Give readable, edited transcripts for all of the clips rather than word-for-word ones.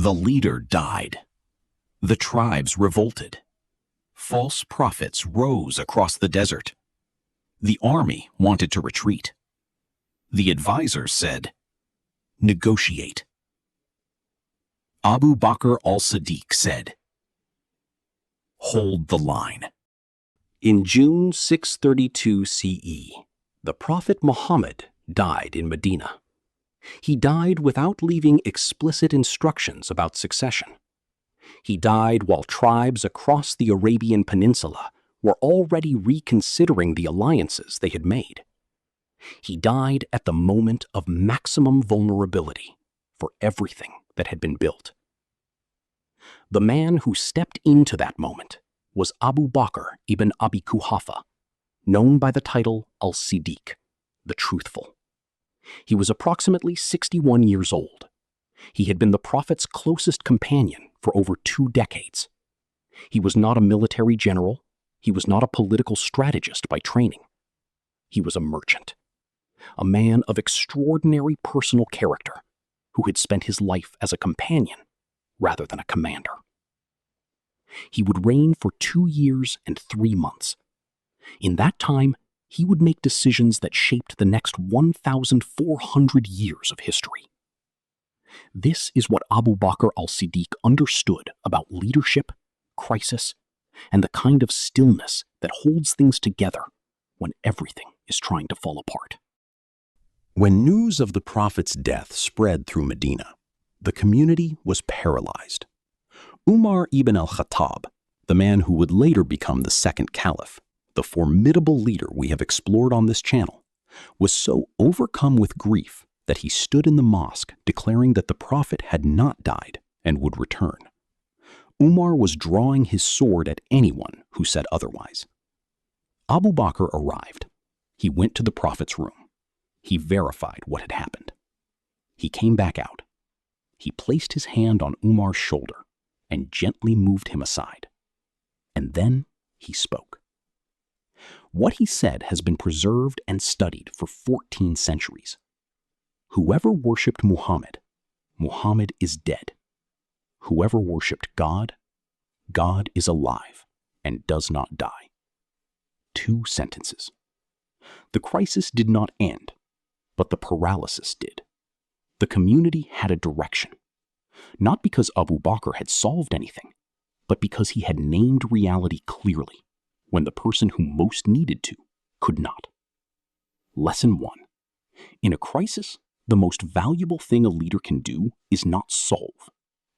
The leader died. The tribes revolted. False prophets rose across the desert. The army wanted to retreat. The advisors said, "Negotiate." Abu Bakr al-Siddiq said, "Hold the line." In June 632 CE, the Prophet Muhammad died in Medina. He died without leaving explicit instructions about succession. He died while tribes across the Arabian Peninsula were already reconsidering the alliances they had made. He died at the moment of maximum vulnerability for everything that had been built. The man who stepped into that moment was Abu Bakr ibn Abi Quhafa, known by the title al-Siddiq, the Truthful. He was approximately 61 years old. He had been the Prophet's closest companion for over 2 decades. He was not a military general. He was not a political strategist by training. He was a merchant, a man of extraordinary personal character who had spent his life as a companion rather than a commander. He would reign for 2 years and 3 months. In that time, he would make decisions that shaped the next 1,400 years of history. This is what Abu Bakr al-Siddiq understood about leadership, crisis, and the kind of stillness that holds things together when everything is trying to fall apart. When news of the Prophet's death spread through Medina, the community was paralyzed. Umar ibn al-Khattab, the man who would later become the second Caliph, the formidable leader we have explored on this channel, was so overcome with grief that he stood in the mosque declaring that the Prophet had not died and would return. Umar was drawing his sword at anyone who said otherwise. Abu Bakr arrived. He went to the Prophet's room. He verified what had happened. He came back out. He placed his hand on Umar's shoulder and gently moved him aside. And then he spoke. What he said has been preserved and studied for 14 centuries. Whoever worshipped Muhammad, Muhammad is dead. Whoever worshipped God, God is alive and does not die. 2 sentences. The crisis did not end, but the paralysis did. The community had a direction, not because Abu Bakr had solved anything, but because he had named reality clearly when the person who most needed to could not. Lesson 1. In a crisis, the most valuable thing a leader can do is not solve.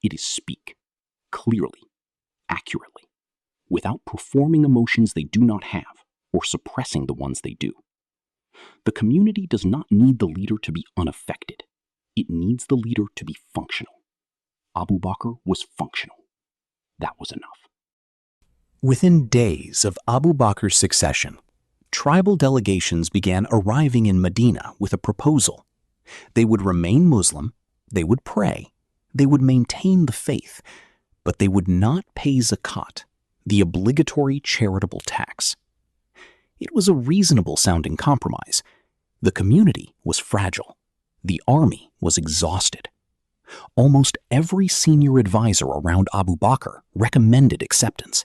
It is speak, clearly, accurately, without performing emotions they do not have or suppressing the ones they do. The community does not need the leader to be unaffected. It needs the leader to be functional. Abu Bakr was functional. That was enough. Within days of Abu Bakr's succession, tribal delegations began arriving in Medina with a proposal. They would remain Muslim, they would pray, they would maintain the faith, but they would not pay zakat, the obligatory charitable tax. It was a reasonable-sounding compromise. The community was fragile. The army was exhausted. Almost every senior advisor around Abu Bakr recommended acceptance.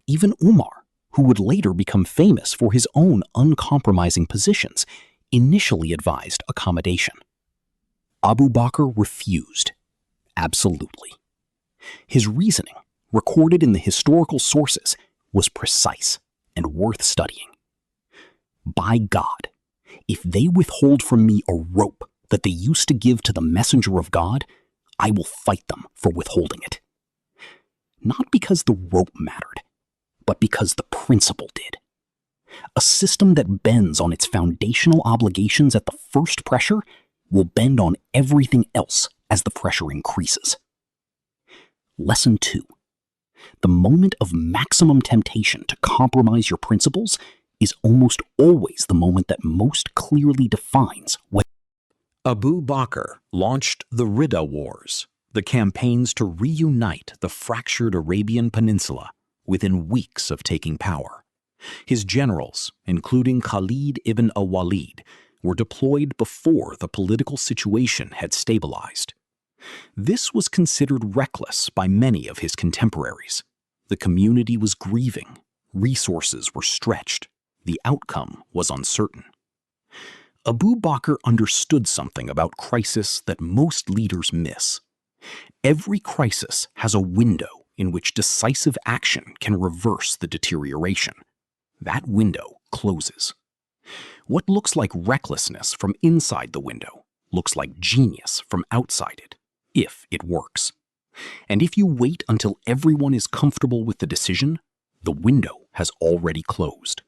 Even Umar, who would later become famous for his own uncompromising positions, initially advised accommodation. Abu Bakr refused. Absolutely. His reasoning, recorded in the historical sources, was precise and worth studying. By God, if they withhold from me a rope that they used to give to the messenger of God, I will fight them for withholding it. Not because the rope mattered, but because the principle did. A system that bends on its foundational obligations at the first pressure will bend on everything else as the pressure increases. Lesson 2. The moment of maximum temptation to compromise your principles is almost always the moment that most clearly defines what. Abu Bakr launched the Ridda Wars, the campaigns to reunite the fractured Arabian Peninsula within weeks of taking power. His generals, including Khalid ibn al-Walid, were deployed before the political situation had stabilized. This was considered reckless by many of his contemporaries. The community was grieving, resources were stretched, the outcome was uncertain. Abu Bakr understood something about crisis that most leaders miss. Every crisis has a window in which decisive action can reverse the deterioration. That window closes. What looks like recklessness from inside the window looks like genius from outside it, if it works. And if you wait until everyone is comfortable with the decision, the window has already closed.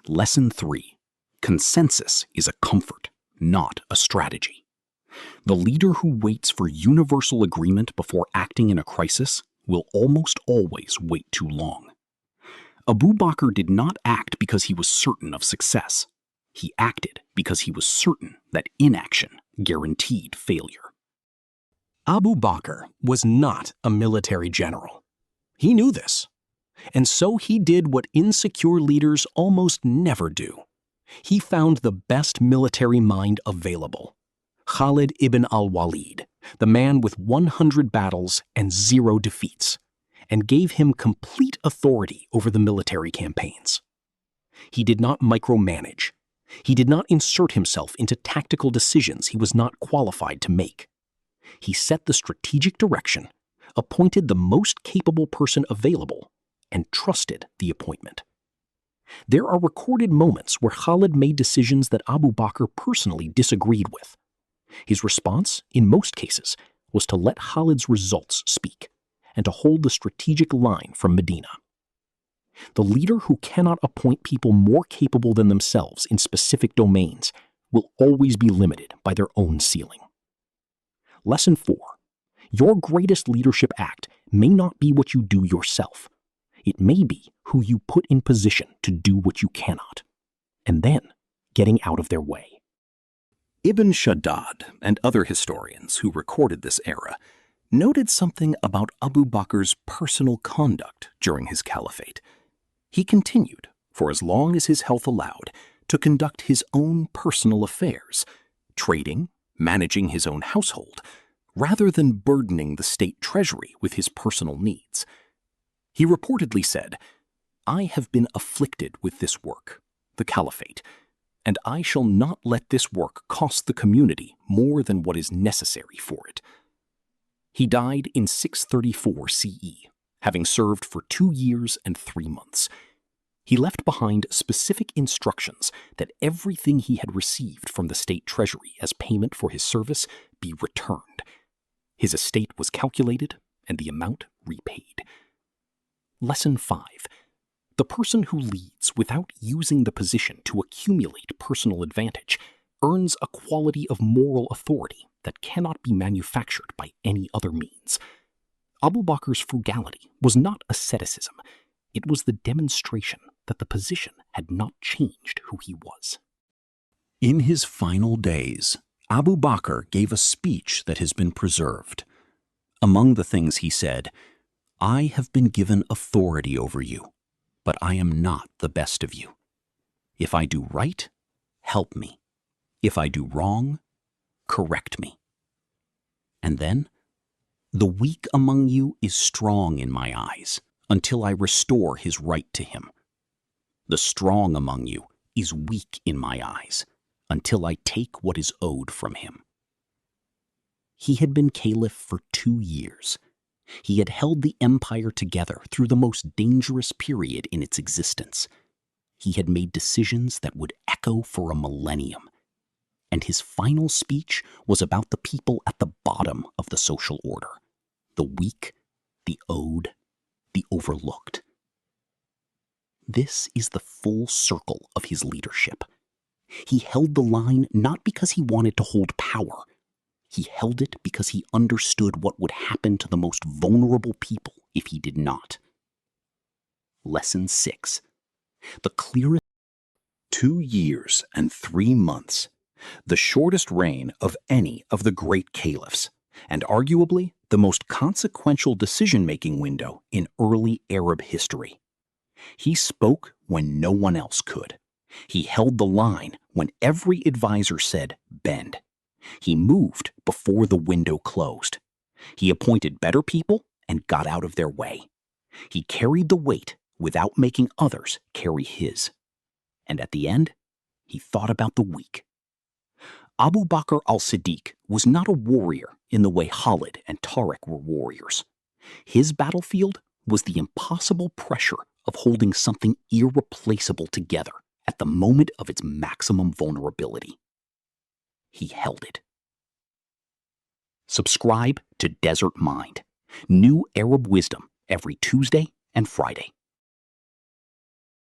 Lesson 3. Consensus is a comfort, not a strategy. The leader who waits for universal agreement before acting in a crisis will almost always wait too long. Abu Bakr did not act because he was certain of success. He acted because he was certain that inaction guaranteed failure. Abu Bakr was not a military general. He knew this. And so he did what insecure leaders almost never do. He found the best military mind available, Khalid ibn al-Walid, the man with 100 battles and 0 defeats, and gave him complete authority over the military campaigns. He did not micromanage. He did not insert himself into tactical decisions he was not qualified to make. He set the strategic direction, appointed the most capable person available, and trusted the appointment. There are recorded moments where Khalid made decisions that Abu Bakr personally disagreed with. His response, in most cases, was to let Khalid's results speak and to hold the strategic line from Medina. The leader who cannot appoint people more capable than themselves in specific domains will always be limited by their own ceiling. Lesson 4. Your greatest leadership act may not be what you do yourself. It may be who you put in position to do what you cannot, and then getting out of their way. Ibn Shaddad and other historians who recorded this era noted something about Abu Bakr's personal conduct during his caliphate. He continued, for as long as his health allowed, to conduct his own personal affairs, trading, managing his own household, rather than burdening the state treasury with his personal needs. He reportedly said, "I have been afflicted with this work, the caliphate, and I shall not let this work cost the community more than what is necessary for it." He died in 634 CE, having served for 2 years and 3 months. He left behind specific instructions that everything he had received from the state treasury as payment for his service be returned. His estate was calculated and the amount repaid. Lesson 5. The person who leads without using the position to accumulate personal advantage earns a quality of moral authority that cannot be manufactured by any other means. Abu Bakr's frugality was not asceticism. It was the demonstration that the position had not changed who he was. In his final days, Abu Bakr gave a speech that has been preserved. Among the things he said, "I have been given authority over you, but I am not the best of you. If I do right, help me. If I do wrong, correct me." And then, "The weak among you is strong in my eyes, until I restore his right to him. The strong among you is weak in my eyes, until I take what is owed from him." He had been Caliph for 2 years. He had held the empire together through the most dangerous period in its existence. He had made decisions that would echo for a millennium. And his final speech was about the people at the bottom of the social order, the weak, the owed, the overlooked. This is the full circle of his leadership. He held the line not because he wanted to hold power. He held it because he understood what would happen to the most vulnerable people if he did not. Lesson 6. The clearest 2 years and 3 months, the shortest reign of any of the great caliphs, and arguably the most consequential decision-making window in early Arab history. He spoke when no one else could. He held the line when every advisor said, "bend." He moved before the window closed. He appointed better people and got out of their way. He carried the weight without making others carry his. And at the end, he thought about the weak. Abu Bakr al-Siddiq was not a warrior in the way Khalid and Tariq were warriors. His battlefield was the impossible pressure of holding something irreplaceable together at the moment of its maximum vulnerability. He held it. Subscribe to Desert Mind. New Arab wisdom every Tuesday and Friday.